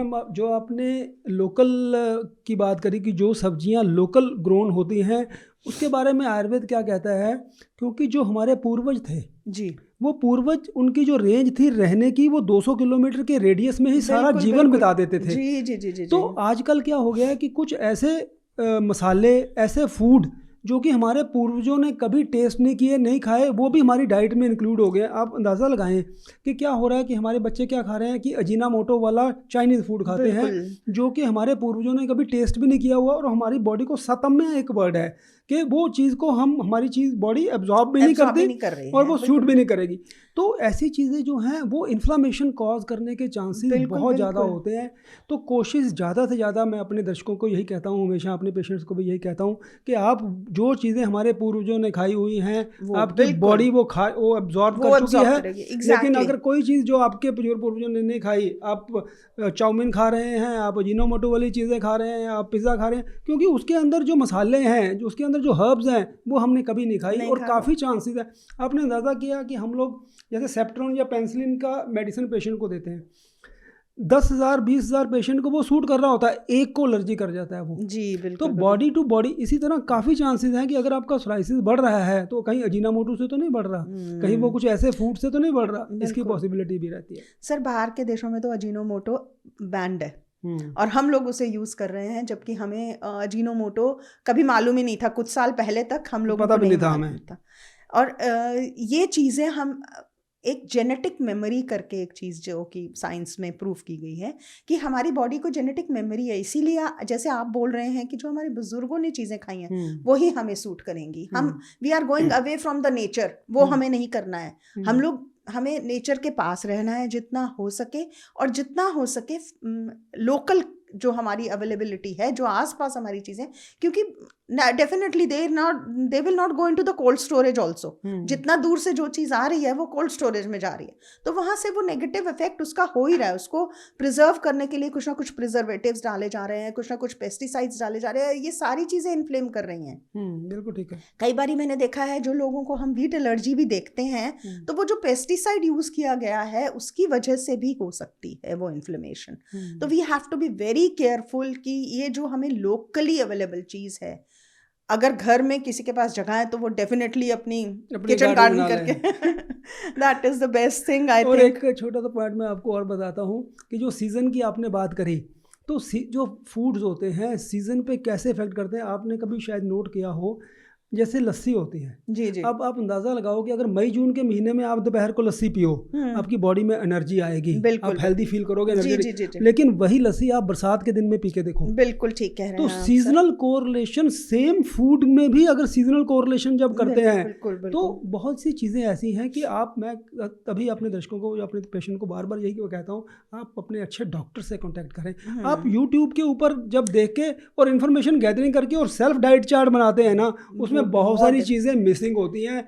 Ma'am जो आपने local की बात करी कि जो सब्जियां लोकल ग्रोन होती हैं उसके बारे में आयुर्वेद क्या कहता है, क्योंकि जो हमारे पूर्वज थे जी वो पूर्वज उनकी जो रेंज थी रहने की वो 200 किलोमीटर के रेडियस में ही सारा बिल्कुल जीवन बिल्कुल बिता देते थे। जी जी जी जी तो जी आजकल क्या हो गया है कि कुछ ऐसे मसाले, ऐसे फूड जो कि हमारे पूर्वजों ने कभी टेस्ट नहीं किए, नहीं खाए, वो भी हमारी डाइट में इंक्लूड हो गए। आप अंदाज़ा लगाएं कि क्या हो रहा है कि हमारे बच्चे क्या खा रहे हैं कि अजीनामोटो वाला चाइनीज़ फूड खाते हैं, बिल्कुल जो कि हमारे पूर्वजों ने कभी टेस्ट भी नहीं किया हुआ, और हमारी बॉडी को सतम्य एक वर्ड है कि वो चीज़ को हमारी चीज़ बॉडी एब्जॉर्ब भी नहीं एब्जॉर्ब भी करती नहीं कर रही और है, वो सूट बिल्कुल भी नहीं करेगी। तो ऐसी चीज़ें जो हैं वो इन्फ्लामेशन कॉज करने के चांसेस बिल्कुल बहुत ज़्यादा बिल्कुल होते हैं। तो कोशिश ज़्यादा से ज़्यादा, मैं अपने दर्शकों को यही कहता हूँ, हमेशा अपने पेशेंट्स को भी यही कहता हूँ कि आप जो चीज़ें हमारे पूर्वजों ने खाई हुई हैं वो आपकी बिल्कुल बॉडी वो एब्जॉर्ब वो कर चुकी एब्जॉर्ब है। करेगी लेकिन एग्जैक्टली अगर कोई चीज़ जो आपके पूर्वजों ने नहीं खाई, आप चाउमीन खा रहे हैं, आप अजीनोमोटो वाली चीज़ें खा रहे हैं, आप पिज़्ज़ा खा रहे हैं, क्योंकि उसके अंदर जो मसाले हैं, जो उसके अंदर जो हर्ब्स हैं, वो हमने कभी नहीं खाई। नहीं और खा काफ़ी चांसेस है, आपने अंदाज़ा किया कि हम लोग जैसे सेप्ट्रोन या पेंसिलिन का मेडिसिन पेशेंट को देते हैं, 10,000 20,000 पेशेंट को वो सूट कर रहा होता है, एक को एलर्जी कर जाता है वो। जी तो बिल्कुल बिल्कुल बॉडी टू बॉडी इसी तरह काफ़ी चांसेस हैं कि अगर आपका सोराइसिस बढ़ रहा है तो कहीं अजीनामोटो से तो नहीं बढ़ रहा, कहीं वो कुछ ऐसे फूड से तो नहीं बढ़ रहा, इसकी बिल्कुल पॉसिबिलिटी भी रहती है। सर बाहर के देशों में तो अजीनोमोटो बैंड है हम्म। और हम लोग उसे यूज़ कर रहे हैं, जबकि हमें अजीनोमोटो कभी मालूम ही नहीं था। कुछ साल पहले तक हम लोगों पता को भी नहीं नहीं था मालूम हमें। था। और ये चीज़ें हम एक जेनेटिक मेमोरी करके एक चीज़ जो कि साइंस में प्रूफ की गई है कि हमारी बॉडी को जेनेटिक मेमोरी है। इसीलिए जैसे आप बोल रहे हैं कि जो हमारे बुजुर्गों ने चीज़ें खाई हैं वही हमें सूट करेंगी। हम we are going away from the nature, वो हमें नहीं करना है। हमें नेचर के पास रहना है जितना हो सके, और जितना हो सके लोकल जो हमारी अवेलेबिलिटी है, जो आसपास हमारी चीज़ें, क्योंकि definitely they will not go into the cold storage also. जितना दूर से जो चीज़ आ रही है वो कोल्ड स्टोरेज में जा रही है, तो वहाँ से वो नेगेटिव इफेक्ट उसका हो ही रहा है। उसको प्रिजर्व करने के लिए कुछ ना कुछ प्रिजर्वेटिव्स डाले जा रहे हैं, कुछ ना कुछ पेस्टिसाइड्स डाले जा रहे हैं, ये सारी चीज़ें इन्फ्लेम कर रही हैं। बिल्कुल ठीक है। कई बारी मैंने देखा है जो लोगों को हम वीट एलर्जी भी देखते हैं, तो वो जो पेस्टिसाइड यूज़ किया गया है उसकी वजह से भी हो सकती है वो इन्फ्लेमेशन। तो we have to be very careful कि ये जो हमें लोकली अवेलेबल चीज़ है, अगर घर में किसी के पास जगह है तो वो डेफिनेटली अपनी किचन गार्डन करके that is the best thing I और थिंक। एक छोटा सा पॉइंट मैं आपको और बताता हूँ कि जो सीज़न की आपने बात करी, तो जो फूड्स होते हैं सीज़न पे कैसे इफेक्ट करते हैं, आपने कभी शायद नोट किया हो, जैसे लस्सी होती है। जी जी अब आप अंदाज़ा लगाओ कि अगर मई जून के महीने में आप दोपहर को लस्सी पियो, आपकी बॉडी में एनर्जी आएगी, बिल्कुल आप हेल्दी फील करोगे, जी एनर्जी। जी जी जी लेकिन वही लस्सी आप बरसात के दिन में पी के देखो, बिल्कुल ठीक कह रहे तो हैं आप सीजनल कोरिलेशन, सेम फूड में भी अगर सीजनल कोरिलेशन जब करते हैं बिल्कुल तो बिल्कुल बहुत सी चीज़ें ऐसी हैं कि मैं तभी अपने दर्शकों को या अपने पेशेंट को बार बार यही कहता हूँ, आप अपने अच्छे डॉक्टर से कांटेक्ट करें। आप यूट्यूब के ऊपर जब देख के और इन्फॉर्मेशन गैदरिंग करके और सेल्फ डाइट चार्ट बनाते हैं ना, उसमें बहुत सारी चीज़ें मिसिंग होती हैं।